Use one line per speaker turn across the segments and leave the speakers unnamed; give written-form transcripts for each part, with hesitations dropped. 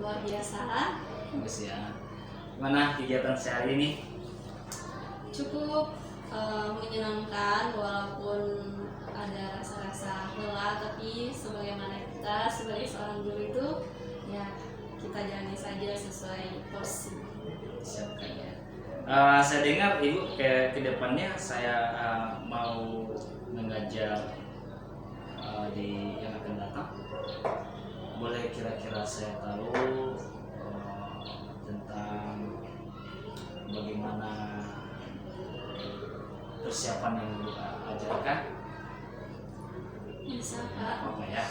luar biasa.
Bagus ya. Gimana kegiatan sehari ini?
Cukup menyenangkan walaupun ada rasa-rasa lelah, tapi sebagaimana kita sebagai seorang guru itu ya kita jalani saja sesuai porsi.
Siapkan ya. Saya dengar Ibu ke depannya saya mau mengajar di yang akan datang. Boleh kira-kira saya tahu tentang bagaimana persiapan yang Ibu ajarkan?
Bisa Pak?
Apa ya?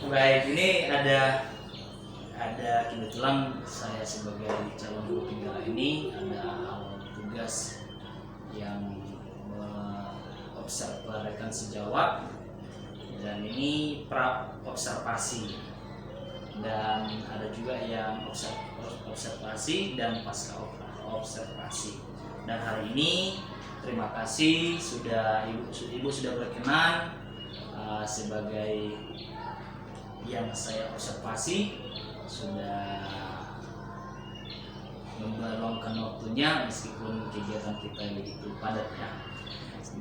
Baik, ini ada kebetulan saya sebagai calon guru pinggara ini ada hal tugas yang mengobservasikan sejawat, dan ini pra observasi, dan ada juga yang observasi dan pasca observasi. Dan hari ini terima kasih ibu sudah berkenan sebagai yang saya observasi, sudah meluangkan waktunya meskipun kegiatan kita begitu padat ya.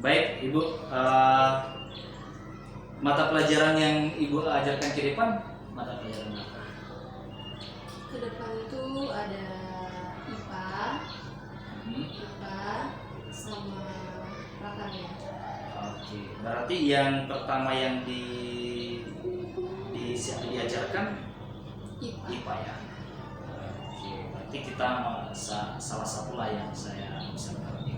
Baik Ibu, mata pelajaran yang Ibu ajarkan ke depan mata pelajaran apa?
Ke depan itu ada IPA, sama prakarya.
Oke, berarti yang pertama yang diajarkan IPA ya. Oke, berarti kita salah satu lah yang saya observasi.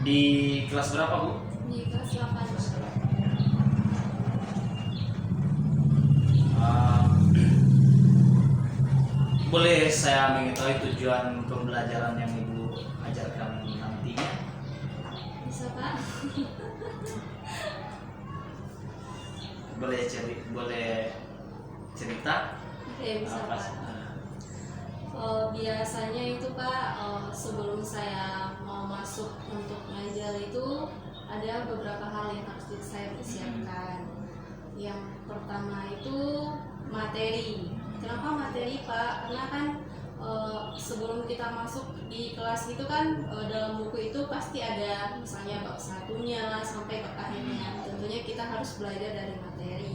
Di kelas berapa Bu?
Di kelas 8.
Kelas 8. Boleh saya mengetahui tujuan pembelajaran yang Ibu ajarkan nantinya?
Bisa Pak?
Boleh cerita?
Oke, bisa
Apa
Pak.
sih?
Biasanya itu Pak, sebelum saya mau masuk untuk ngajar itu ada beberapa hal yang harus saya persiapkan. Yang pertama itu materi. Kenapa materi Pak? Karena kan sebelum kita masuk di kelas itu kan dalam buku itu pasti ada misalnya bab satunya sampai bab akhirnya. Tentunya kita harus belajar dari materi.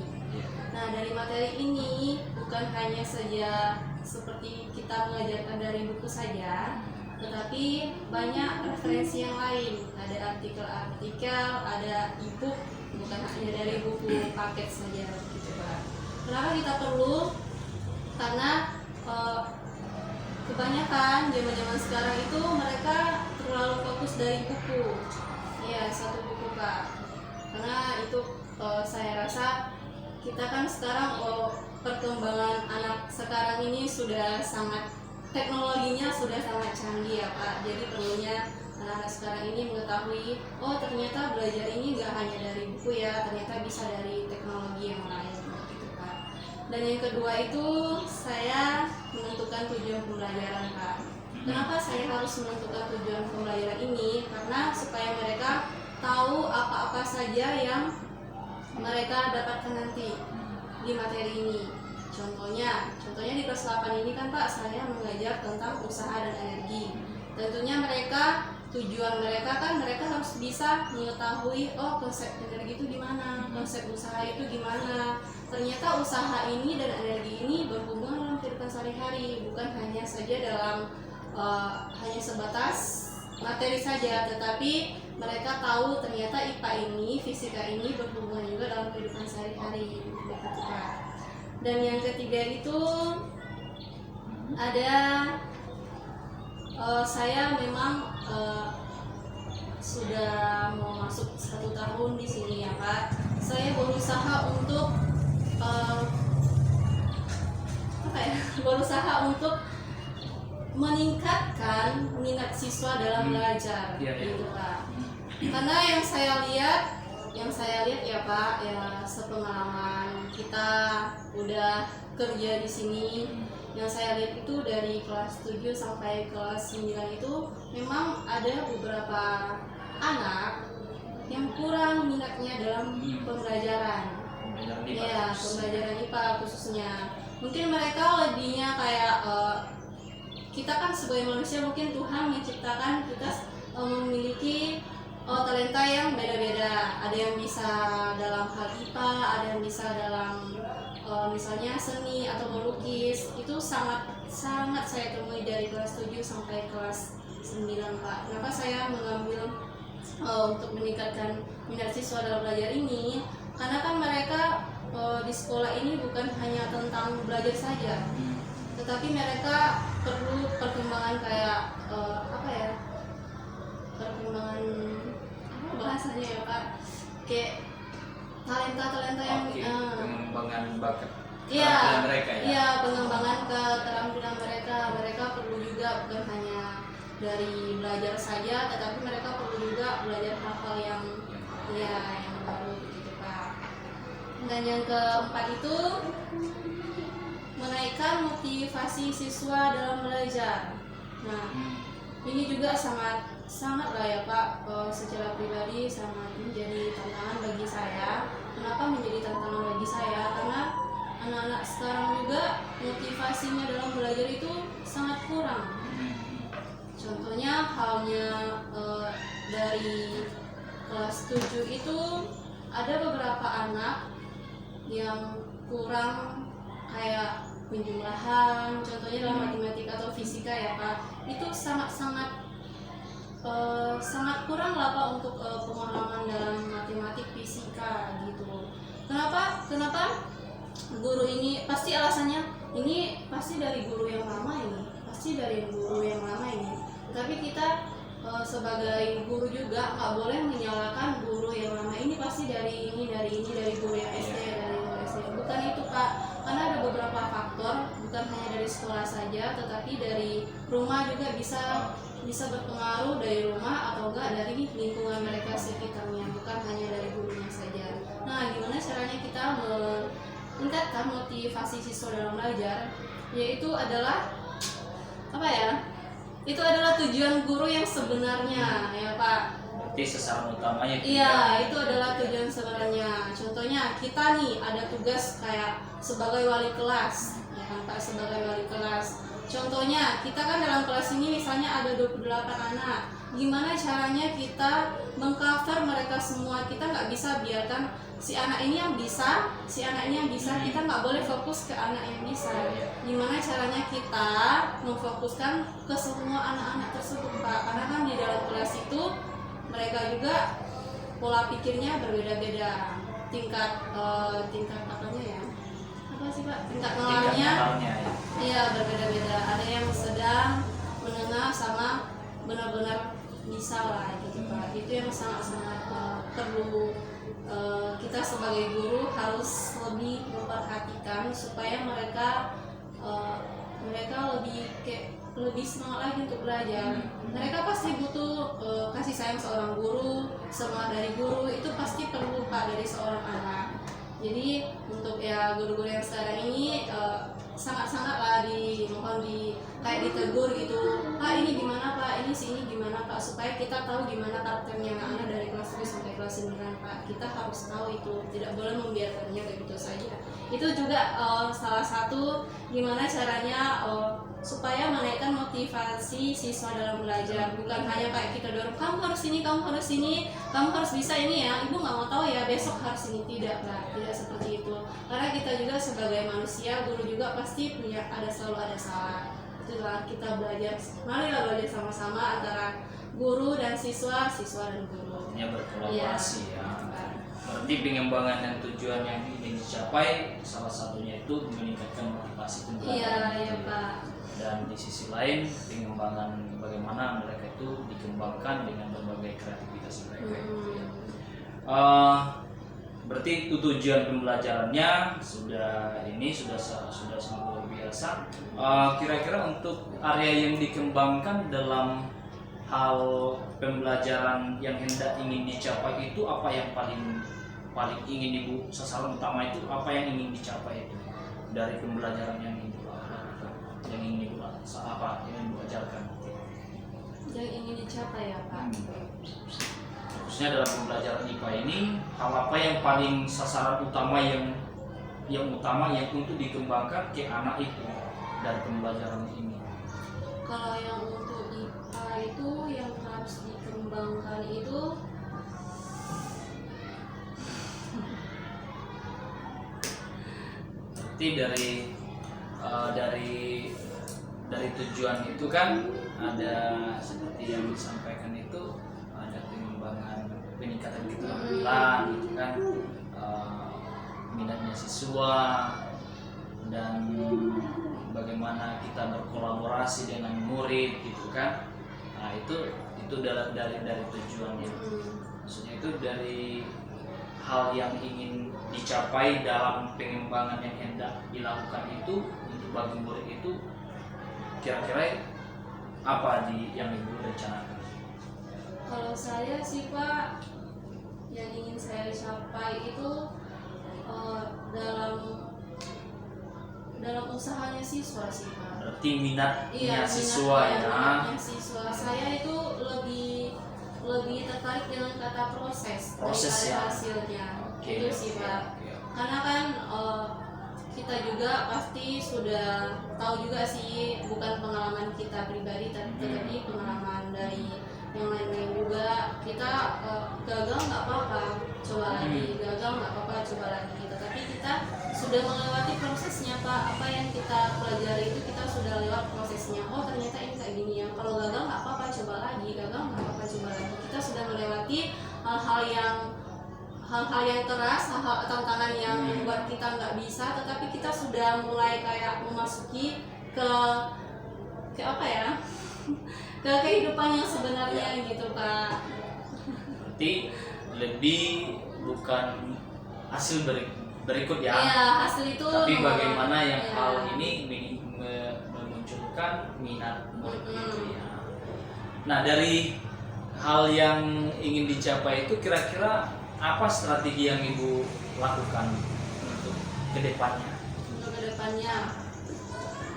Nah, dari materi ini bukan hanya saja seperti kita mengajarkan dari buku saja, tetapi banyak referensi yang lain. Ada artikel-artikel, ada e-book, bukan hanya dari buku paket saja gitu Pak. Kenapa kita perlu? Karena kebanyakan zaman-zaman sekarang itu mereka terlalu fokus dari buku. Ya, satu buku Pak. Karena itu saya rasa kita kan sekarang perkembangan anak sekarang ini sudah sangat, teknologinya sudah sangat canggih ya Pak. Jadi perlunya anak-anak sekarang ini mengetahui, oh ternyata belajar ini nggak hanya dari buku ya, ternyata bisa dari teknologi yang lain gitu Pak. Dan yang kedua itu saya menentukan tujuan pembelajaran Pak. Kenapa saya harus menentukan tujuan pembelajaran ini? Karena supaya mereka tahu apa-apa saja yang mereka dapatkan nanti di materi ini. Contohnya di kelas 8 ini kan Pak, saya mengajar tentang usaha dan energi. Tentunya tujuan mereka kan mereka harus bisa mengetahui, oh konsep energi itu gimana, konsep usaha itu gimana. Ternyata usaha ini dan energi ini berhubungan dalam kehidupan sehari-hari, bukan hanya saja dalam hanya sebatas materi saja, tetapi mereka tahu ternyata IPA ini, fisika ini berhubungan juga dalam kehidupan sehari-hari, begitu Pak. Dan yang ketiga itu ada saya memang sudah mau masuk 1 tahun di sini ya Pak. Saya berusaha untuk meningkatkan minat siswa dalam belajar, gitu Pak. Karena yang saya lihat ya Pak, ya sepengalaman kita udah kerja di sini, yang saya lihat itu dari kelas 7 sampai kelas 9 itu memang ada beberapa anak yang kurang minatnya dalam pembelajaran. Pembelajaran IPA khususnya. mungkin mereka lebihnya kayak kita kan sebagai manusia mungkin Tuhan menciptakan kita memiliki talenta yang beda-beda. Ada yang bisa dalam hal IPA, ada yang bisa dalam misalnya seni atau melukis. Itu sangat saya temui dari kelas 7 sampai kelas 9 Pak. Kenapa saya mengambil untuk meningkatkan minat siswa dalam belajar ini? Karena kan mereka di sekolah ini bukan hanya tentang belajar saja, tetapi mereka perlu perkembangan kayak perkembangan apa bahasanya ya Pak, kayak talenta yang
pengembangan bakat
iya
mereka ya.
Iya, pengembangan keterampilan mereka perlu juga bukan hanya dari belajar saja, tetapi mereka perlu juga belajar hal-hal yang baru gitu Pak. Dan yang keempat itu menaikkan motivasi siswa dalam belajar. Nah, ini juga sangat lah ya Pak, secara pribadi sangat menjadi tantangan bagi saya. Kenapa menjadi tantangan bagi saya? Karena anak-anak sekarang juga motivasinya dalam belajar itu sangat kurang. Contohnya halnya dari kelas 7 itu ada beberapa anak yang kurang kayak penjumlahan, contohnya dalam matematika atau fisika ya Pak, itu sangat kurang lah Pak untuk pemahaman dalam matematik fisika gitu. Kenapa guru ini pasti alasannya ini pasti dari guru yang lama ini, tapi kita sebagai guru juga nggak boleh menyalahkan guru yang lama ini pasti dari guru yang SD, bukan itu Pak. Karena ada beberapa faktor, bukan hanya dari sekolah saja, tetapi dari rumah juga bisa berpengaruh, dari rumah atau enggak dari lingkungan mereka sekitarnya, bukan hanya dari gurunya saja. Nah, gimana caranya kita meningkatkan motivasi siswa dalam belajar? Yaitu adalah itu adalah tujuan guru yang sebenarnya ya Pak.
Berarti sasaran utamanya
Iya, itu adalah tujuan sebenarnya. Contohnya kita nih ada tugas kayak sebagai wali kelas, ya kan Pak, sebagai wali kelas. Contohnya kita kan dalam kelas ini misalnya ada 28 anak. Gimana caranya kita mengcover mereka semua? Kita nggak bisa biarkan si anak ini yang bisa, kita nggak boleh fokus ke anak yang bisa. Gimana caranya kita memfokuskan ke semua anak-anak tersebut Pak? Karena kan di dalam kelas itu mereka juga pola pikirnya berbeda-beda, tingkat apanya ya? Apa sih Pak? Tingkat nalarnya iya berbeda-beda. Ada yang sedang, menengah, sama benar-benar bisa lah gitu Pak. Itu yang sangat-sangat perlu kita sebagai guru harus lebih memperhatikan supaya mereka lebih semangat lagi untuk belajar. Mereka pasti butuh kasih sayang seorang guru, semangat dari guru itu pasti perlu Pak dari seorang anak. Jadi untuk ya guru-guru yang sekarang ini sangat-sangatlah dimohon kayak ditegur gitu, Pak ini gimana Pak, ini sini gimana Pak, supaya kita tahu gimana karakternya anak-anak dari kelas 1 sampai kelas 9 Pak. Kita harus tahu itu, tidak boleh membiarkannya kayak gitu saja. Itu juga salah satu gimana caranya supaya menaikkan motivasi siswa dalam belajar. Bukan hanya kayak kita dorong kamu harus ini, kamu harus bisa ini ya, ibu nggak mau tahu ya besok harus ini. Tidak Pak, tidak seperti itu. Karena kita juga sebagai manusia, guru juga pasti selalu ada salah. Itulah kita belajar, marilah belajar sama-sama antara guru dan siswa dan guru.
Ya berkolaborasi ya. Berarti pengembangan dan tujuan yang ingin dicapai salah satunya itu meningkatkan motivasi pembelajaran.
Iya Pak.
Dan di sisi lain pengembangan bagaimana mereka itu dikembangkan dengan berbagai kreativitas mereka. Berarti itu tujuan pembelajarannya sudah sangat luar biasa. Kira-kira untuk area yang dikembangkan dalam hal pembelajaran yang hendak ingin dicapai itu apa yang paling ingin Ibu, sasaran utama itu apa yang ingin dicapai itu dari pembelajaran yang ingin Ibu lakukan, yang ingin Ibu ajarkan?
Yang ingin dicapai ya Pak.
Khususnya dalam pembelajaran IPA ini, hal apa yang paling sasaran utama yang yang utama yang untuk dikembangkan ke anak itu dari pembelajaran ini?
Kalau yang untuk IPA itu yang harus dikembangkan itu
Berarti dari tujuan itu kan ada seperti yang disampaikan itu, ada peningkatan keterampilan gitu kan, minatnya siswa, dan bagaimana kita berkolaborasi dengan murid gitu kan. Nah itu dari tujuannya. Maksudnya itu dari hal yang ingin dicapai dalam pengembangan yang hendak dilakukan itu untuk bagi murid itu, kira-kira apa yang ibu rencanakan?
kalau saya sih Pak, yang ingin saya capai itu dalam usahanya siswa sih Pak.
Berarti minatnya siswa ya.
Minatnya siswa. Saya itu lebih tertarik dengan kata proses daripada
ya.
hasilnya.
Oke,
Itu sih Pak. Karena kan kita juga pasti sudah tahu juga sih, bukan pengalaman kita pribadi tetapi pengalaman dari yang lain-lain juga. Kita gagal nggak apa-apa, coba lagi, gagal nggak apa-apa, coba lagi. Tetapi kita sudah melewati prosesnya Pak. Apa yang kita pelajari itu kita sudah lewat prosesnya. Oh ternyata ini kayak gini ya. Kalau gagal nggak apa-apa, coba lagi. Gagal nggak apa-apa, coba lagi. Kita sudah melewati hal-hal yang keras, hal-hal tantangan yang membuat kita nggak bisa, tetapi kita sudah mulai kayak memasuki ke apa ya, ke kehidupan yang sebenarnya gitu Pak.
Berarti lebih bukan hasil berikut ya,
hasil itu
tapi bagaimana yang
ya.
hal ini memunculkan minat gitu ya. Nah dari hal yang ingin dicapai itu, kira-kira apa strategi yang ibu lakukan untuk kedepannya?
Untuk kedepannya,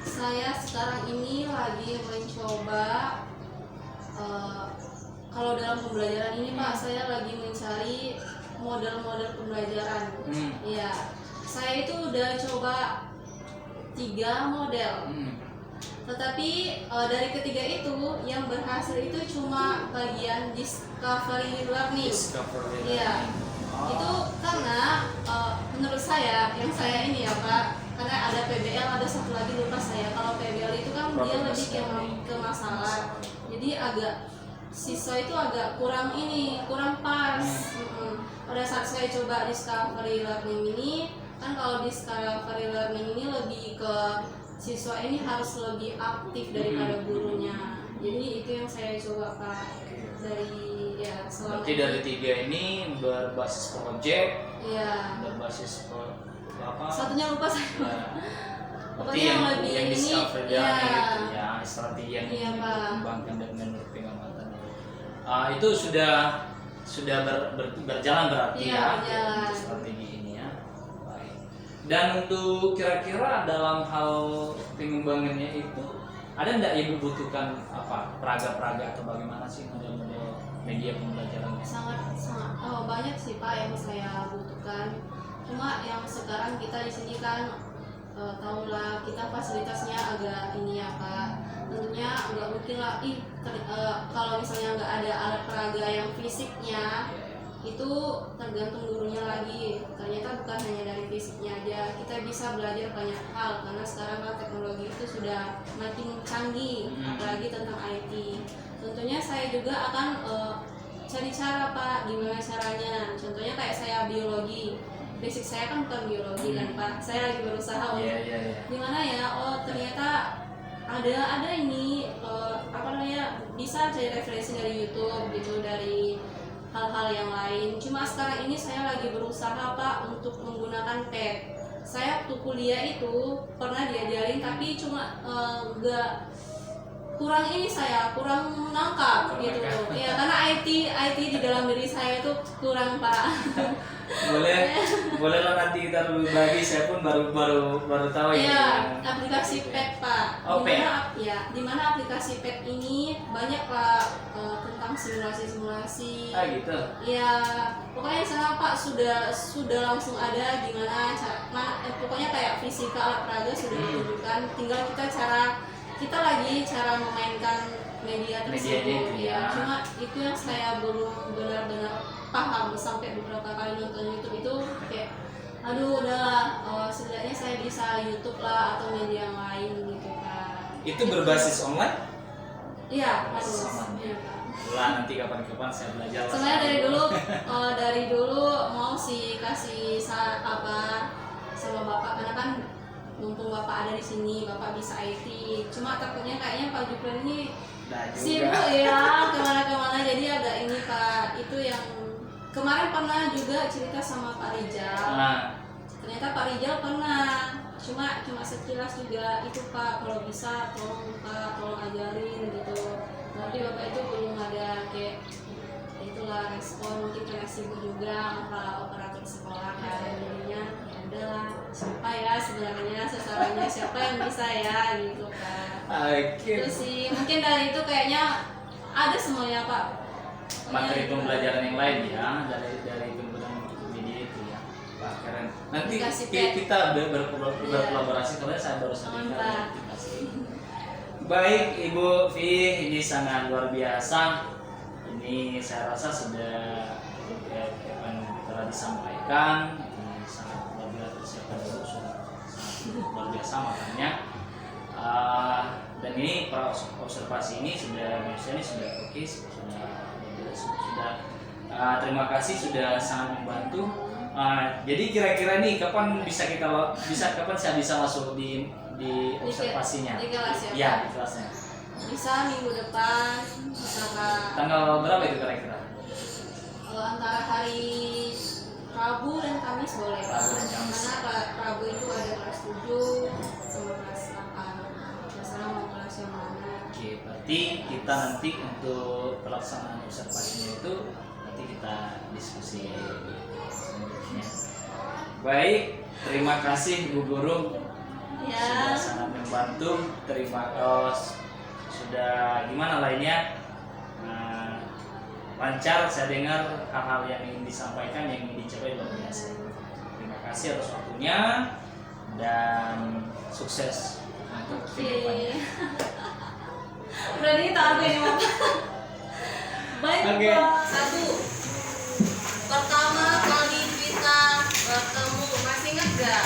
saya sekarang ini lagi mencoba kalau dalam pembelajaran ini Pak, saya lagi mencari model-model pembelajaran. Ya, saya itu udah coba 3 model. Tetapi dari ketiga itu yang berhasil itu cuma bagian discovery learning. Iya. Itu karena menurut saya, yang saya ini ya Pak, karena ada PBL, ada satu lagi lupa saya. Kalau PBL itu kan dia lebih ke masalah. Jadi siswa itu agak kurang pas. Pada saat saya coba discovery learning ini, kan kalau discovery learning ini lebih ke siswa ini harus lebih aktif daripada gurunya. Jadi itu yang saya coba Pak dari selama.
Berarti dari 3 ini berbasis project.
Iya.
Berbasis apa?
Satunya lupa saya.
Ya.
Pokoknya yang lebih
yang
ini.
discovery learning itu ya, strategi yang
Pak.
dikembangkan dan menurut pengamatan. Itu sudah berjalan berarti
berjalan.
strategi ini ya. Baik. Dan untuk kira-kira dalam hal pengembangannya itu, ada enggak ibu butuhkan peraga-peraga atau bagaimana sih model-model media pembelajarannya?
Sangat banyak sih Pak yang saya butuhkan. Cuma yang sekarang kita di sini kan tahulah kita fasilitasnya agak ini ya Pak. Tentunya nggak mungkin lah kalau misalnya nggak ada alat peraga yang fisiknya, itu tergantung gurunya lagi. Ternyata bukan hanya dari fisiknya aja, kita bisa belajar banyak hal karena sekarang kan teknologi itu sudah makin canggih, apalagi tentang IT. Tentunya saya juga akan cari cara Pak, gimana caranya. Contohnya kayak saya biologi, basic saya kan bukan biologi kan Pak, saya lagi berusaha untuk gimana ya, ternyata ada ini bisa cari referensi dari YouTube gitu, dari hal-hal yang lain. Cuma sekarang ini saya lagi berusaha Pak untuk menggunakan pad. Saya waktu kuliah itu pernah diajarin, tapi cuma kurang menangkap gitu. Ya karena IT di dalam diri saya itu kurang Pak.
boleh lah nanti kita lebih lagi, saya pun baru tahu
ya. Aplikasi pad Pak. Dimana aplikasi pad ini banyak lah tentang simulasi.
Gitu.
Ya pokoknya sana Pak sudah langsung ada gimana pokoknya kayak fisika alat peraga sudah ditunjukkan, tinggal kita cara memainkan media tersebut
Medianya itu ya.
Cuma itu yang saya belum benar-benar paham sampai beberapa kali nonton YouTube itu kayak aduh udahlah, setidaknya saya bisa YouTube lah atau media yang lain gitu kan.
Itu berbasis online?
Iya,
Berbasis
harus.
online.
Iya, Kak.
Lah nanti kapan-kapan saya belajar lah.
Sebenarnya dari dulu mau sih kasih sama bapak, karena kan mumpung bapak ada di sini, bapak bisa IT. Cuma takutnya kayaknya Pak Juplen ini
Nah, juga.
sibuk ya kemana-kemana, jadi agak ini Pak. Itu yang kemarin pernah juga cerita sama Pak Rijal.
Nah,
Ternyata Pak Rijal pernah, cuma sekilas juga itu Pak, kalau bisa tolong Pak, tolong ajarin gitu. Tapi bapak itu belum ada kayak itulah respon, mungkin karena sibuk juga para operator sekolah kan, jadinya ya udahlah, siapa ya sebenarnya sasarannya, siapa yang bisa ya gitu kan.
oke.
Itu sih mungkin dari itu kayaknya ada semuanya Pak.
Materi
Pokoknya
pembelajaran yang lain ya dari pembelajaran Wikipedia itu ya. Wah, keren. Nanti
Dikasih pet.
kita berkolaborasi karena saya baru saja
Mantap.
dikasih. Baik Ibu V, ini sangat luar biasa. Ini saya rasa sudah yang telah disampaikan ini sangat luar biasa, persiapan dulu sudah sangat luar biasa makanya. Dan ini para observasi ini sudah oke, sudah terima kasih sudah sangat membantu. Jadi kira-kira nih kapan saya bisa masuk di observasinya?
Di kelas ya,
Ya,
Pak?
di kelasnya.
Bisa minggu depan, bisa Kak.
Tanggal berapa itu kira-kira?
Antara hari Rabu dan Kamis boleh Pak.
Rabu dan Kamis.
Karena Rabu itu ada kelas 7 sama kelas 8. Terserah mau kelas yang mana.
Oke, berarti kita nanti untuk pelaksanaan observasinya itu nanti kita diskusi selanjutnya. Baik, terima kasih Bu Guru.
Ya.
Sudah sangat membantu. Terima kasih. Sudah gimana lainnya? Lancar, saya dengar hal-hal yang ingin disampaikan, yang ingin dicapai luar biasa. Terima kasih atas waktunya dan sukses untuk kehidupannya.
Oke. Berarti tak ada yang mau. Baik
Oke.
Pak. Satu. Pertama kali kita bertemu, masih ingat gak?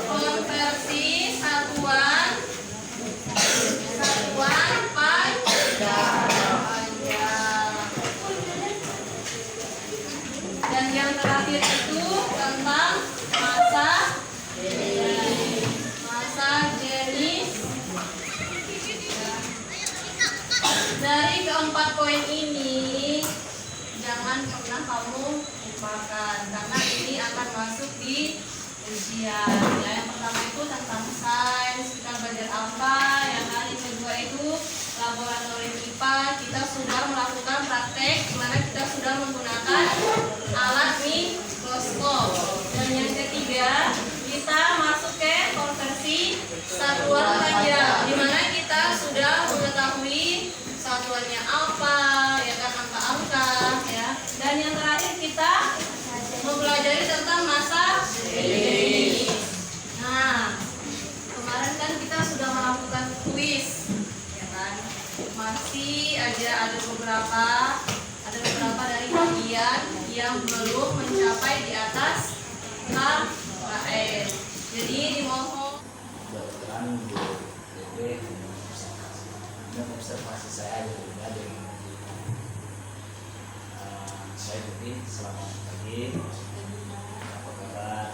Konversi satuan panjang. Dan yang terakhir itu tentang masa jenis. Dari keempat poin ini jangan pernah kamu lupakan, karena ini akan masuk di ujian. Ya, yang pertama itu tentang sains, kita belajar apa, yang yang kedua itu laboratorium IPA, kita sudah melakukan praktek di mana kita sudah menggunakan alat mikroskop. Dan yang ketiga kita masuk ke konversi satuan panjang, di mana kita sudah mengetahui satuannya apa, ya kan, angka-angka ya. Dan yang terakhir kita mempelajari tentang masa jenis. Nah, kemarin kan kita sudah melakukan kuis, ya kan? Masih ada beberapa dari kalian yang belum mencapai di atas KKN. Jadi dimohon.
Kebetulan Bu observasi saya juga dari saya jadi selamat pagi, apa kabar?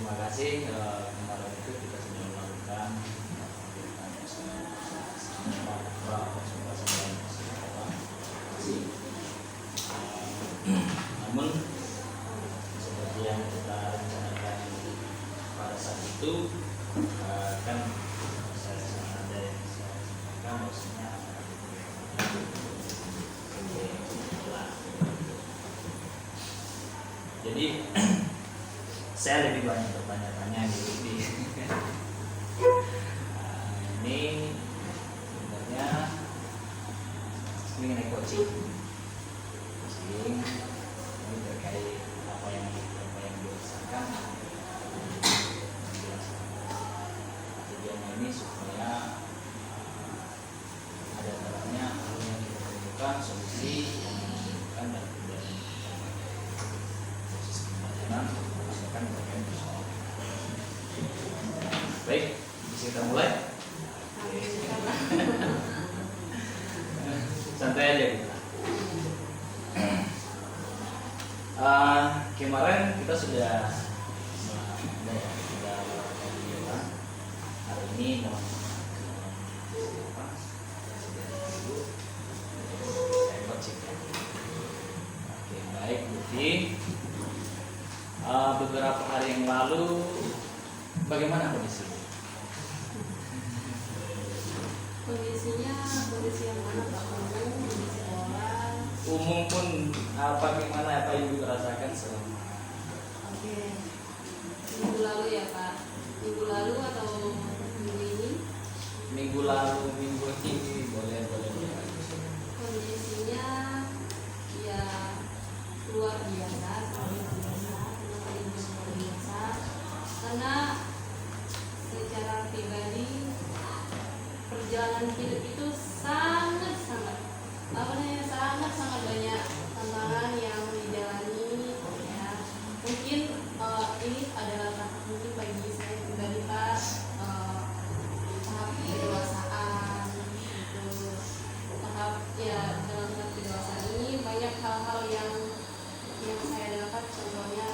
terima kasih. Kemarin itu kita sudah melakukan kegiatan namun seperti yang kita rencanakan pada saat itu kan saya ada yang saya sampaikan maksudnya jadi saya lebih banyak bertanya-tanya di ini sebenarnya mengenai coaching ini terkait apa yang dirasakan tujuannya ini supaya ada caranya hal yang kita temukan solusi yang dibutuhkan dan kemudian proses pembelajaran misalkan berkaitan persoalan. Baik, bisa kita mulai. Santai aja kita. Kemarin kita sudah melakukan kegiatan. Hari ini mau saya coaching ya. Oke, baik Budi. Beberapa hari yang lalu bagaimana kondisi?
Kondisinya kondisi yang mana Pak? Umum di sekolah.
Umum pun bagaimana apa yang Ibu rasakan selama?
Oke. Minggu lalu ya Pak. Minggu lalu atau minggu ini?
Minggu lalu, minggu ini boleh.
Kondisinya ya luar biasa, karena secara pribadi perjalanan hidup itu sangat banyak tantangan yang dijalani ya. Mungkin ini adalah mungkin bagi saya pribadi Pak tahap kedewasaan gitu. Tahap ya dalam tahap kedewasaan ini banyak hal-hal yang saya dapat, contohnya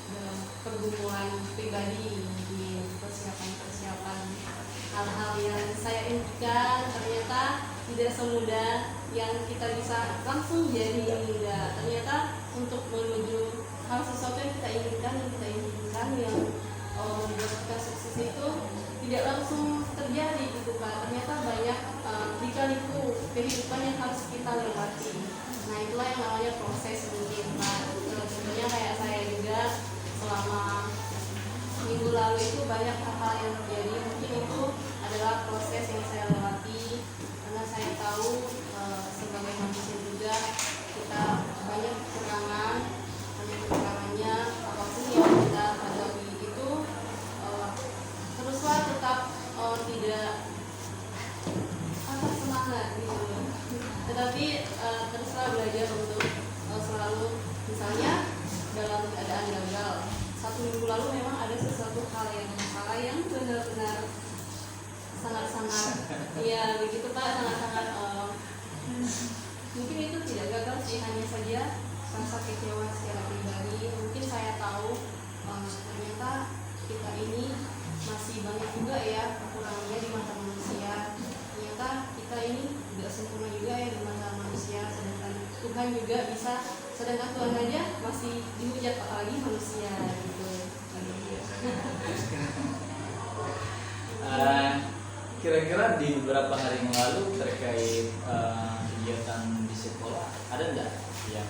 dalam pergumulan pribadi di persiapan hal-hal yang saya impikan ternyata tidak semudah yang kita bisa langsung jadi enggak. Ternyata untuk menuju hal sesuatu yang kita inginkan yang membuat kita sukses itu tidak langsung terjadi gitu Pak. Ternyata banyak lika-liku kehidupan yang harus kita lewati. Nah itulah yang namanya proses mungkin Pak. Contohnya kayak saya juga selama minggu lalu itu banyak hal-hal yang terjadi. Mungkin itu adalah proses yang saya lewati karena saya tahu sebagai manusia juga kita banyak kekurangannya apapun yang kita hadapi itu teruslah tetap tidak semangat gitu, tetapi teruslah belajar untuk selalu, misalnya dalam keadaan gagal 1 minggu lalu memang ada sesuatu hal yang salah yang benar-benar sangat-sangat ya begitu Pak, sangat-sangat mungkin itu tidak gagal sih, hanya saja rasa kecewa secara pribadi. Mungkin saya tahu ternyata kita ini masih banyak juga ya kekurangannya di mata manusia. Ternyata kita ini tidak sempurna juga ya di mata manusia, sedangkan Tuhan juga bisa, sedangkan Tuhan aja masih dihujat apalagi manusia gitu.
Kira-kira di beberapa hari yang lalu terkait kegiatan di sekolah ada enggak yang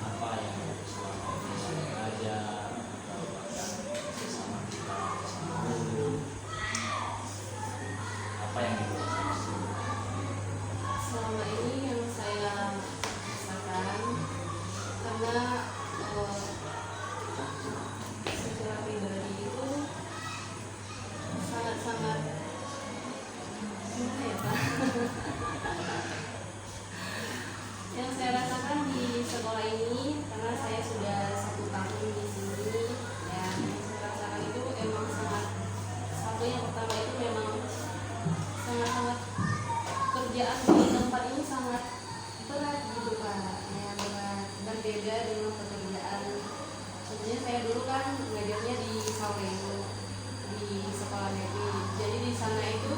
apa yang selama ini sudah belajar atau bahkan sesama kita sesama guru apa yang dirasakan
Selama ini yang saya rasakan karena secara pribadi itu sangat-sangat gimana ya Pak? Yang saya rasakan di sekolah ini karena saya sudah 1 tahun di sini ya, yang saya rasakan itu emang yang pertama itu memang sangat-sangat kerjaan di tempat ini sangat berat gitu Pak ya, berat, berbeda dengan pekerjaan Sebenarnya saya dulu kan ngajarnya di Saweru, di sekolah negeri. Jadi di sana itu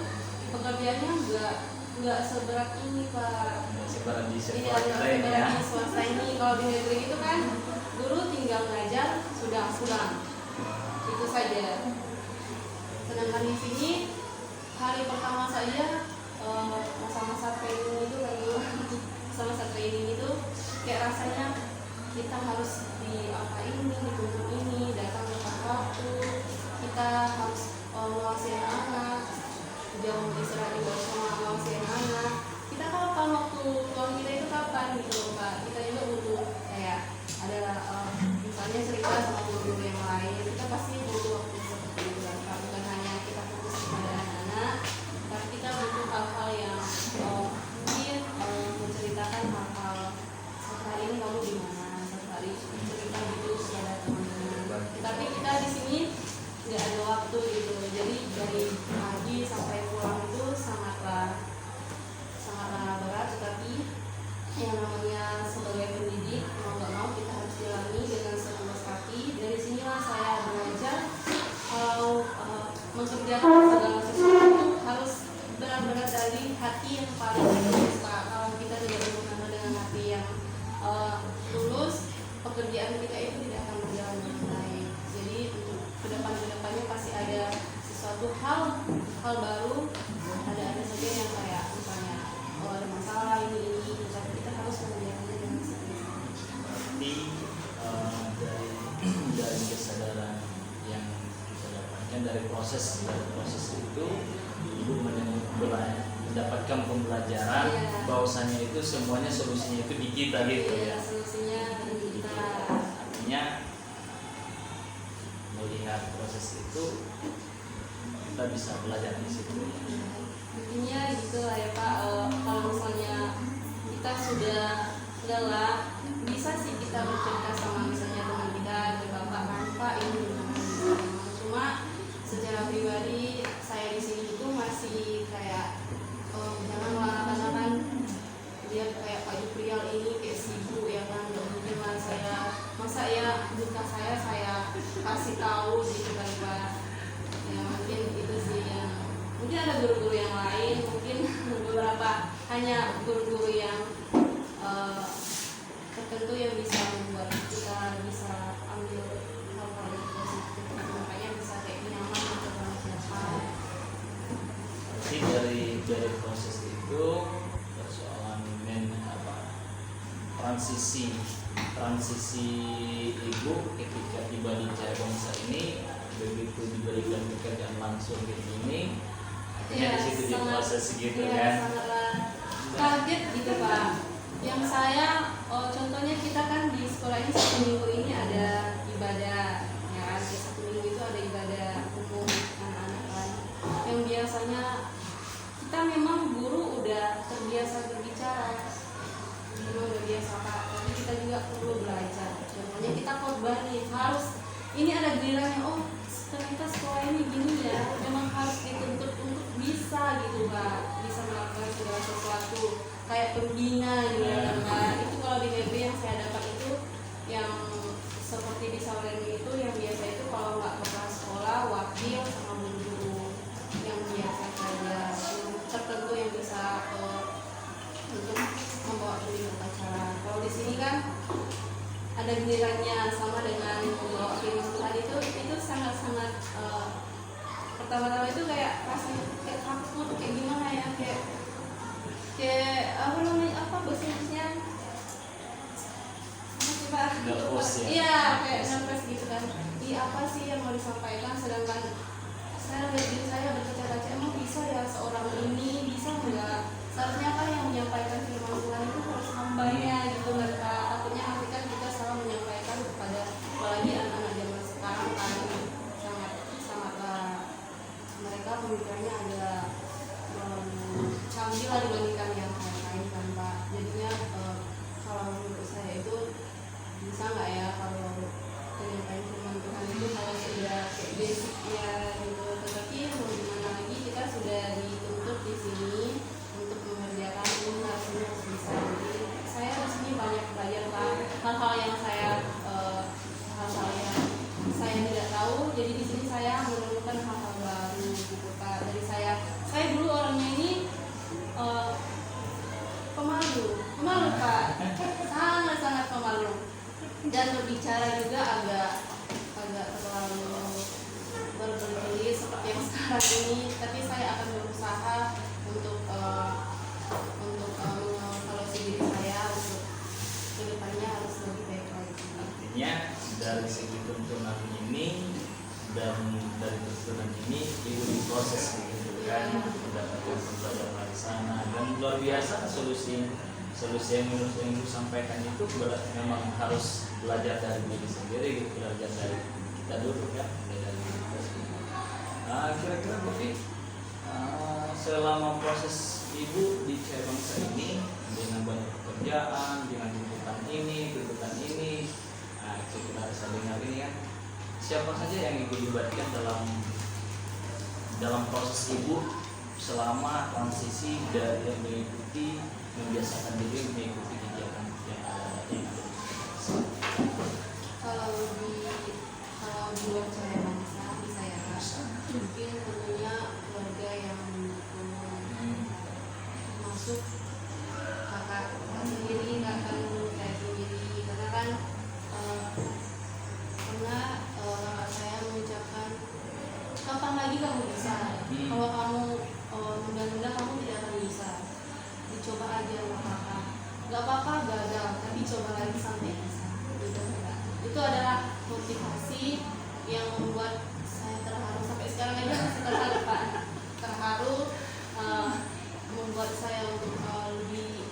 pekerjaannya nggak seberat ini Pak.
Sebaran di
Ini
sekolah
ada
lain ya.
di swasta ini. Kalau di negeri itu kan guru tinggal ngajar sudah pulang, itu saja. Sedangkan di sini hari pertama saja masa-masa training itu kan dulu masa-masa training itu kayak rasanya kita harus di apa ini, dituntut ini, datang tepat waktu, kita harus mengawasi anak-anak, jam istirahat juga harus mengawasi anak-anak. Kita kapan waktu luang kita itu kapan gitu Pak? Kita juga butuh kayak ada misalnya cerita sama guru-guru yang lain, kita pasti butuh waktu seperti itu kan Pak. Bukan hanya kita fokus kepada anak-anak, tapi kita butuh hal-hal yang mungkin menceritakan hal-hal sehari ini kamu di mana, sehari cerita gitu kepada teman-teman. Tapi kita di sini nggak ada waktu gitu, jadi dari pagi sampai pulang itu sangatlah berat. Tetapi yang namanya sebagai pendidik mau nggak mau kita harus jalani dengan setulus hati. Dari sinilah saya belajar kalau mengerjakan segala sesuatu itu harus benar-benar dari hati yang paling tulus Pak. Kalau kita tidak menggunakan dengan hati yang tulus, pekerjaan kita itu tidak akan berjalan dengan baik. Jadi untuk kedepannya pasti ada sesuatu hal baru, ada saja yang kayak misalnya ada masalah ini, tapi kita harus mengerjakannya dengan serius.
Berarti dari kesadaran yang kita dapatkan dari proses itu ibu mendapatkan pembelajaran
Iya.
bahwasanya itu semuanya solusinya itu di kita gitu
Iya,
ya.
solusinya dari kita.
Artinya melihat proses itu kita bisa belajar di situ ya.
Intinya gitu lah ya Pak. Kalau misalnya kita sudah lelah, bisa sih kita bercerita sama misalnya teman kita, ke bapak kan Pak ini gimana misalnya. Cuma secara pribadi saya di sini itu masih kayak janganlah, karena kan dia kayak Pak Juprial ini kayak sibuk ya kan, nggak mungkin lah saya masa ya duka saya kasih tahu gitu kan Pak. Ya mungkin itu sih yang mungkin ada guru-guru yang lain, mungkin beberapa hanya guru-guru yang tertentu yang bisa membuat kita bisa ambil hal-hal yang positif, makanya bisa kayak nyaman untuk siapa.
Jadi dari proses itu persoalan transisi ibu ketika tiba di Cahayabangsa ini begitu diberikan pekerjaan langsung ini artinya di situ diproses gitu kan.
Sangatlah kaget gitu Pak. Yang saya contohnya kita kan di sekolah ini satu minggu ini ada ibadah ya kan, di satu minggu itu ada ibadah umum anak-anak kan, yang biasanya kita memang guru udah terbiasa berbicara, memang udah biasa Pak, tapi kita juga perlu belajar. Contohnya kita khotbah nih, harus ini ada gilirannya, oh ternyata sekolah ini gini ya, memang harus dituntut untuk bisa gitu Pak, bisa melakukan segala sesuatu kayak pembina gitu ya kan. Itu kalau di negeri yang saya dapat itu yang seperti di Saweru itu yang biasa itu kalau nggak kepala sekolah, wakil sama guru yang biasa saja, yang tertentu yang bisa untuk membawa diri upacara. Kalau di sini kan ada gilirannya sama dengan membawa firman Tuhan, itu sangat-sangat pertama-tama itu kayak rasanya kayak takut, kayak gimana ya, kayak apa namanya, apa bahasa Inggrisnya,
Nervous ya?
Iya, kayak nervous gitu kan. Apa sih yang mau disampaikan, sedangkan saya lihat diri saya berkaca-kaca, emang bisa ya seorang ini, bisa nggak? Seharusnya apa yang menyampaikan firman Tuhan itu harus hambanya gitu kan Kak. Takutnya nanti kan kita salah menyampaikan kepada apalagi anak-anak zaman sekarang kan sangatlah mereka pemikirannya agak canggih lah dibandingkan yang lain kan Pak. Jadinya kalau menurut saya itu bisa nggak ya kalau penyampaian firman Tuhan itu kalau sudah kayak basicnya gitu, tetapi mau gimana lagi kita sudah dituntut di sini untuk mengerjakan ini, harus bisa. Jadi saya di sini banyak belajar Pak, hal-hal yang saya hal-hal yang dan berbicara juga agak agak terlalu berbelit seperti yang sekarang ini, tapi saya akan berusaha untuk mengevaluasi diri saya untuk kedepannya harus lebih baik lagi.
Artinya dari segi tuntunan ini dan dari tuntunan ini ibu diproses gitu kan, mendapatkan pembelajaran dari sana, dan luar biasa solusi yang menurut yang ibu sampaikan itu berarti memang harus belajar dari diri sendiri gitu, belajar dari kita dulu kan, belajar dari kita sendiri. Nah, kira-kira Bufi, selama proses ibu di Cahaya Bangsa ini dengan banyak pekerjaan, dengan tuntutan ini, nah, kita harus dengar ini ya, siapa saja yang ibu libatkan dalam proses ibu selama transisi dari yang mengikuti, membiasakan diri mengikuti kegiatan yang ada di
Kalau di luar Cahaya Bangsa di saya mungkin tentunya keluarga yang mendukung, masuk kakak sendiri, kakak sendiri, karena kan kakak saya mengucapkan kapan lagi kamu bisa, kalau kamu mudah-mudahan kamu tidak akan bisa, dicoba aja nggak apa-apa gagal, tapi coba lagi sampai bisa gitu. Itu adalah motivasi yang membuat saya terharu sampai sekarang aja masih terharu Pak, membuat saya untuk lebih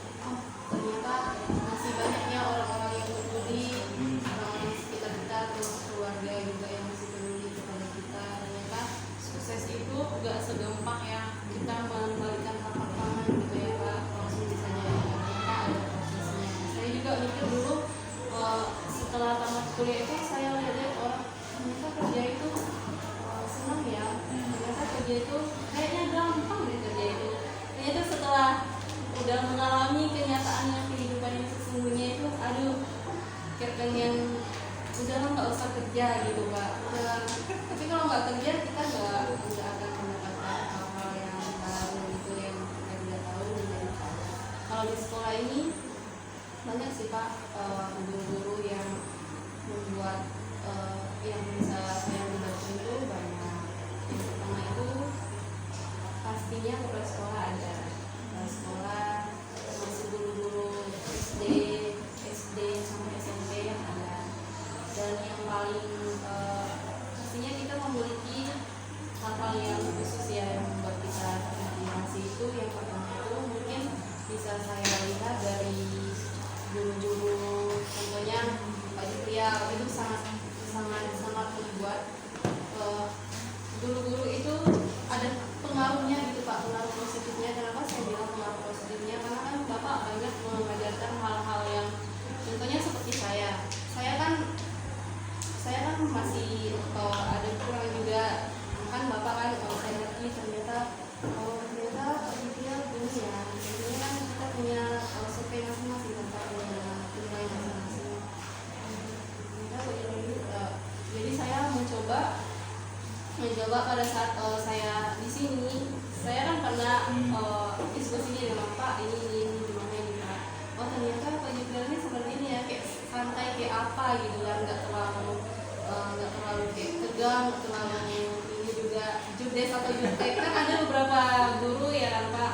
ternyata masih banyaknya orang-orang yang peduli, orang-orang di sekitar kita, termasuk keluarga juga yang masih peduli kepada kita. Ternyata sukses itu gak segampang yang kita membalikan telapak tangan gitu ya Pak, langsung bisa jadi. Ternyata ada prosesnya. Saya juga mikir dulu setelah tamat kuliah itu saya lihat orang ternyata kerja itu senang ya, ternyata kerja itu kayaknya gampang deh kerja itu. Ternyata setelah udah mengalami kenyataannya kehidupan yang sesungguhnya itu, aduh kayak pengen udahlah nggak usah kerja gitu Pak. Tapi kalau nggak kerja kita nggak akan mendapatkan hal-hal yang baru gitu yang kita tidak tahu. Kalau di sekolah ini banyak sih Pak guru-guru yang membuat yang bisa saya libatkan itu banyak. Yang pertama itu pastinya kepala sekolah ada, kepala sekolah masih guru-guru SD sampai SMP yang ada. Dan yang paling pastinya kita memiliki hal-hal yang khusus ya yang membuat kita termotivasi. Itu yang pertama itu mungkin bisa saya lihat dari guru-guru, contohnya Pak Juprial itu sangat membuat guru-guru itu ada pengaruhnya gitu Pak, pengaruh positifnya. Kenapa saya bilang pengaruh positifnya? Karena kan Bapak banyak mengajarkan hal-hal yang contohnya seperti saya kan masih ada kurang juga kan Bapak kan, kalau saya ngerti ternyata Pak Juprial gini ya, tentunya kan kita punya survei masing-masing, Bapak punya nilai masing-masing. Jadi saya mencoba pada saat saya di sini, saya kan pernah diskusi dengan Pak ini gimana ini Pak. Oh ternyata Pak Juprial ini seperti ini ya, kayak santai kayak apa gitu kan, nggak terlalu kayak tegang, nggak terlalu ini juga judes atau jutek kan ada beberapa guru ya kan Pak.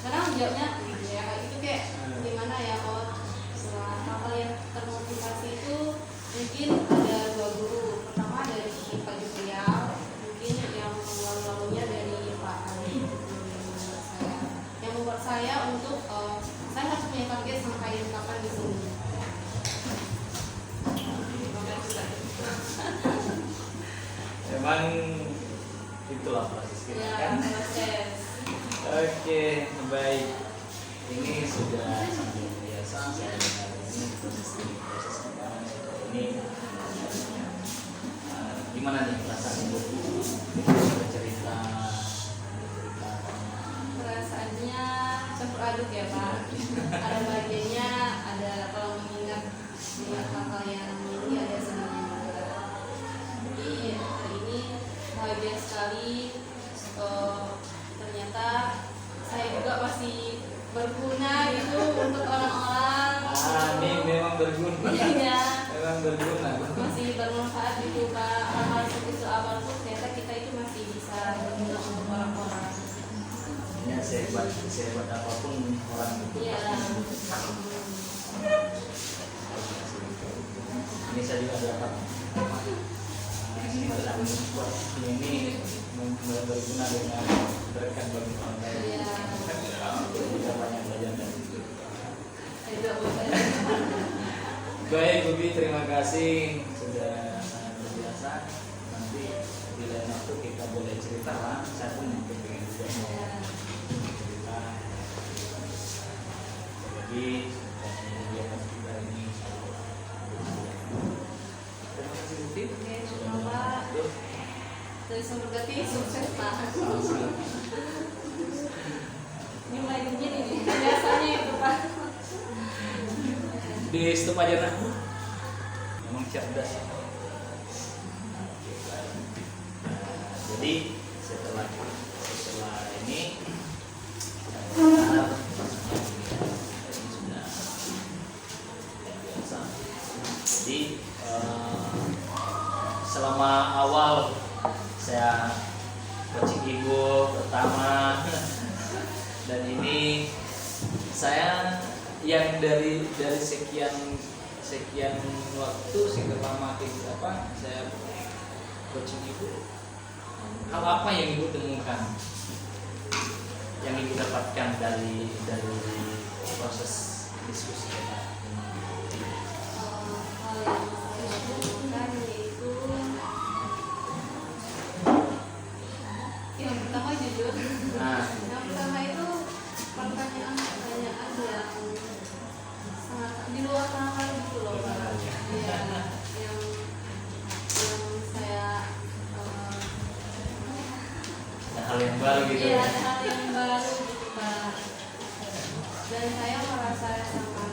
Karena jawabnya gitu ya, itu kayak gimana ya, setelah hal-hal yang termotivasi itu mungkin ada dua guru. Pertama dari Pak Juprial, mungkin yang lalu-lalunya dari Pak Ali, yang membuat saya untuk saya harus punya target sampai kapan di sini.
Memang itulah proses kita
Ya,
kan.
proses.
Oke, baik. Ini sudah sampai biasa saya dengar ini proses kita ini. Gimana nih perasaan ibu bercerita?
Perasaannya campur aduk ya Pak. Ada bahagianya, ada kalau mengingat hal-hal yang ini ada senangnya juga. Jadi hari ini bahagia sekali. Ternyata saya juga masih berguna gitu untuk orang-orang.
Ini memang berguna.
Iya.
beneran berguna.
masih bermanfaat gitu Pak. Hal-hal seperti itu awal tuh ternyata kita itu masih bisa berguna untuk orang-orang.
Ya sehebat apapun orang itu
Iya.
ini saya juga dapat buat ini berguna dengan berkat bagi orang lain.
Iya.
Kita banyak belajar dari itu.
Itu boleh.
Baik Bubi, terima kasih sudah sangat luar biasa. Nanti di lain waktu kita boleh cerita lah. Saya pun mungkin pengen juga mau cerita. Jadi kegiatan kita ini. Terima kasih Bubi.
Oke, terima Pak. Dari sumber berarti sukses Pak. Ini mulai begini nih. Biasanya itu Pak.
Di stop aja nah. Emang cerdas. Jadi setelah ini sudah biasa. Jadi selama awal saya coaching ibu pertama dan ini saya yang dari sekian waktu sekian lama saya coaching ibu, hal apa yang ibu temukan, yang ibu dapatkan dari proses diskusi kita?
Hal yang saya temukan yaitu yang pertama jujur.
Nah,
Yang pertama itu pertanyaan-pertanyaan yang sangat di luar nalar gitu loh Pak. Iya, yang saya
ada hal yang baru gitu.
iya ada hal yang baru gitu Pak. Dan saya merasa sangat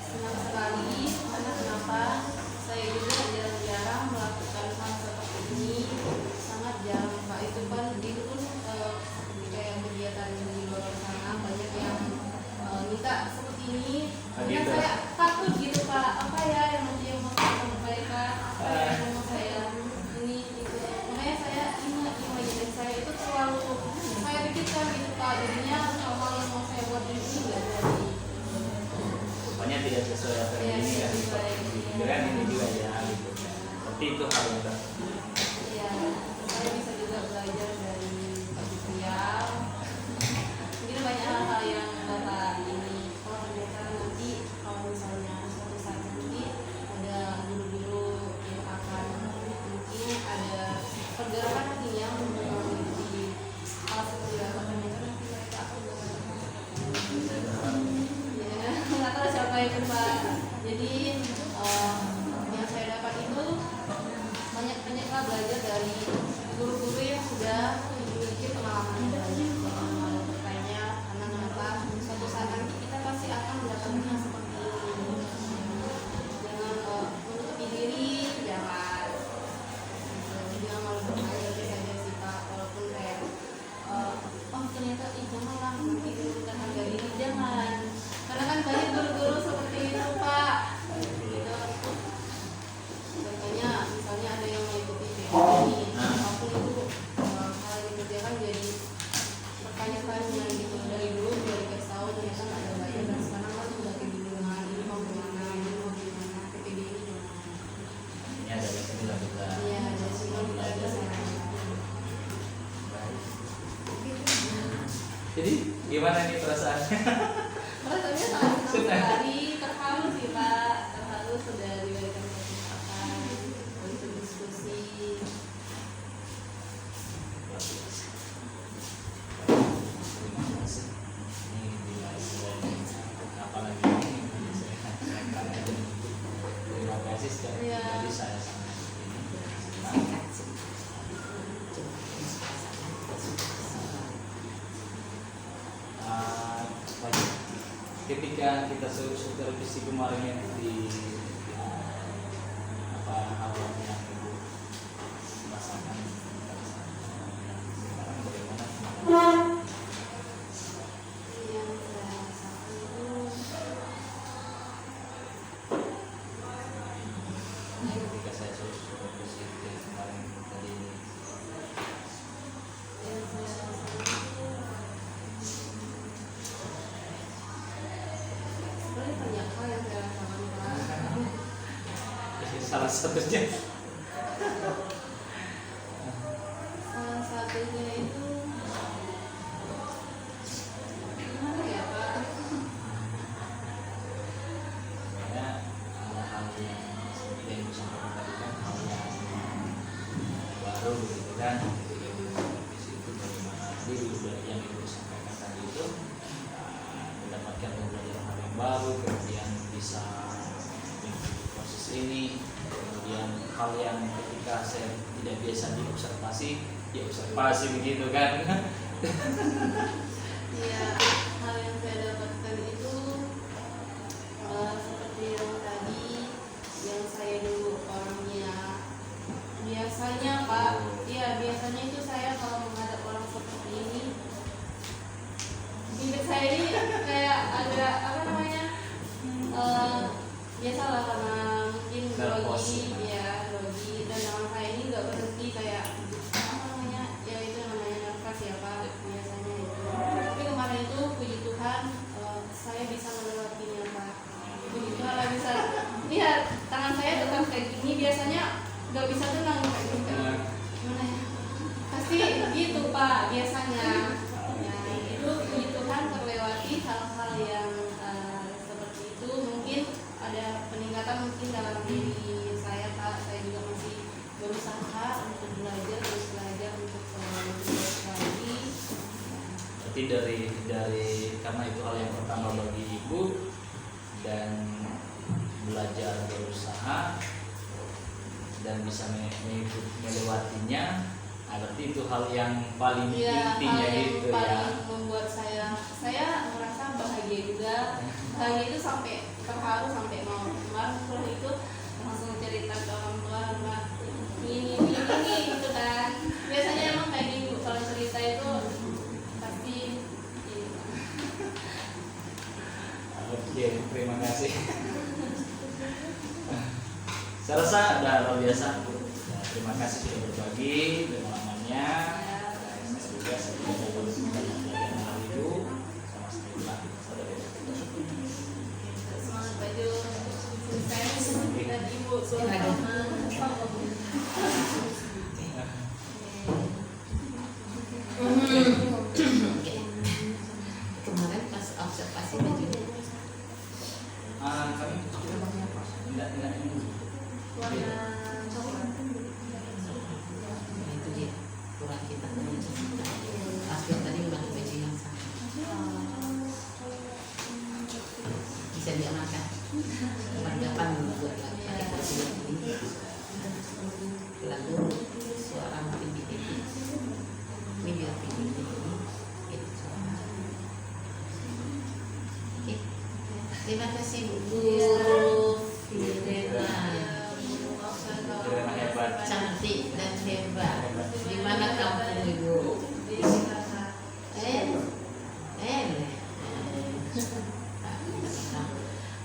senang sekali karena kenapa saya juga jarang-jarang melakukan hal seperti ini, sangat jarang Pak. Itu kan itu pun seperti kayak kegiatan di luar sana banyak yang minta seperti ini. Karena
Gitu.
saya takut gitu Pak, apa ya yang nanti yang mau saya sampaikan, apa ya yang mau saya ini gitu. Makanya saya imajinasi saya itu terlalu saya pikirkan gitu Pak, jadinya hal-hal yang mau saya buat ini nggak jadi.
Rupanya tidak sesuai apa yang ini kan, pikiran ini juga ya gitu. Berarti itu hal yang baru.
Iya, saya bisa juga belajar dari Pak Fitrial. Mungkin banyak hal-hal yang Bapak ini, oh ternyata nanti kalau misalnya suatu saat nanti ada guru-guru yang akan mungkin ada pergerakan nanti yang mengikuti hal seperti Bapak ternyata nanti mereka akan ya, nggak tahu siapa itu Pak. Jadi yang saya dapat itu banyak-banyaklah belajar dari guru-guru yang sudah memiliki pengalaman banyak soal bertanya karena kenapa suatu saat nanti kita pasti akan mendapatkan yang seperti ini. Jangan menutupi diri, jangan malu bertanya itu saja sih Pak. Walaupun kayak oh ternyata janganlah nanti menurunkan harga diri, jangan, karena kan banyak guru-guru seperti itu Pak. Gitu. Contohnya misalnya ada yang mengikuti ini, apapun itu hal yang dikerjakan jadi pertanyaan gitu. Dari dulu sudah dikasih tahu ternyata nggak ada bayar, dan sekarang kan sudah kebingungan ini mau gimana, ini mau gimana, PPD ini gimana.
Ini ada yang dilakukan.
Iya, jadi semua kita bisa.
Jadi gimana nih perasaannya?
Rasanya sangat senang sekali, terharu sih Pak, terharu sudah diberikan kesempatan untuk diskusi.
Terima kasih. Ini bila apalagi ini saya terima kasih secara
Iya.
pribadi saya sangat ini senang. Ketika kita supervisi kemarin yang di apa hal yang ibu rasakan sekarang bagaimana?
Yang saya rasakan itu
salah satunya.
Salah satunya itu gimana ya Pak?
Ya, ada hal yang seperti yang disampaikan tadi kan, hal yang baru gitu kan, ketika di situ bagaimana tadi yang ibu sampaikan tadi itu mendapatkan pembelajaran hal yang baru, kemudian bisa mengikuti proses ini, kemudian hal yang ketika saya tidak biasa diobservasi, diobservasi begitu kan.
Ya, hal yang saya dapatkan itu seperti yang tadi, yang saya dulu orangnya biasanya Pak, iya biasanya itu saya kalau menghadap orang seperti ini, bibir saya ini kayak ada apa namanya, biasalah karena mungkin
Nervous.
grogi, ya grogi, dan tangan saya ini nggak berhenti kayak apa namanya, ya itu namanya nervous ya Pak, biasanya itu. Tapi kemarin itu puji Tuhan saya bisa melewatinya Pak. Puji Tuhan lah bisa. Iya, tangan saya tetap kayak gini, biasanya nggak bisa tenang kayak gini. Gimana ya? Pasti gitu Pak biasanya. Ya, itu puji Tuhan terlewati hal-hal yang seperti itu. Mungkin ada peningkatan mungkin dalam diri saya Pak. Saya juga masih berusaha untuk belajar, terus belajar untuk lebih baik lagi.
Berarti dari karena itu hal yang pertama bagi ibu dan belajar berusaha dan bisa melewatinya, nah, berarti itu hal yang paling
Ya,
intinya
hal yang
itu
paling
ya.
membuat saya merasa bahagia juga. Bahagia itu sampai terharu, sampai mau kemarin setelah itu langsung cerita ke orang tua, Mbak ini gitu kan. Biasanya emang kayak gini Bu, kalau cerita itu pasti ini.
Oke, terima kasih. Saya rasa udah luar biasa. Nah, terima kasih sudah berbagi pengalamannya. Saya juga sudah banyak belajar hal itu sama setelah
Semangat baju sukses kita Ibu sama
Kemarin pas observasi bajunya
kami tidak ini.
warna coklat.
itu dia kurang kita Asbel tadi pakai baju yang sama bisa diamankan perlengkapan buat pakai baju yang ini lalu suara makin tinggi ini biar tinggi itu suara. Oke. Terima kasih Bu Firena,
Hebat.
cantik dan hebat. Di mana kampung Ibu?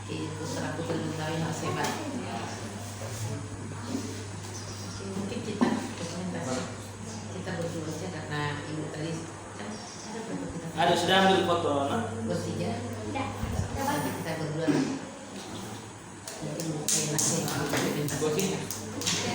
Itu seraku Betawi harus hebat. Mungkin kita dokumentasi kita berdua aja karena Ibu tadi kan ada foto kita.
Ada sudah ambil foto, nah?
Bertiga. Nanti kita berdua. Mungkin Bu Firena sih dokumentasi.
Buat sini.
Oke.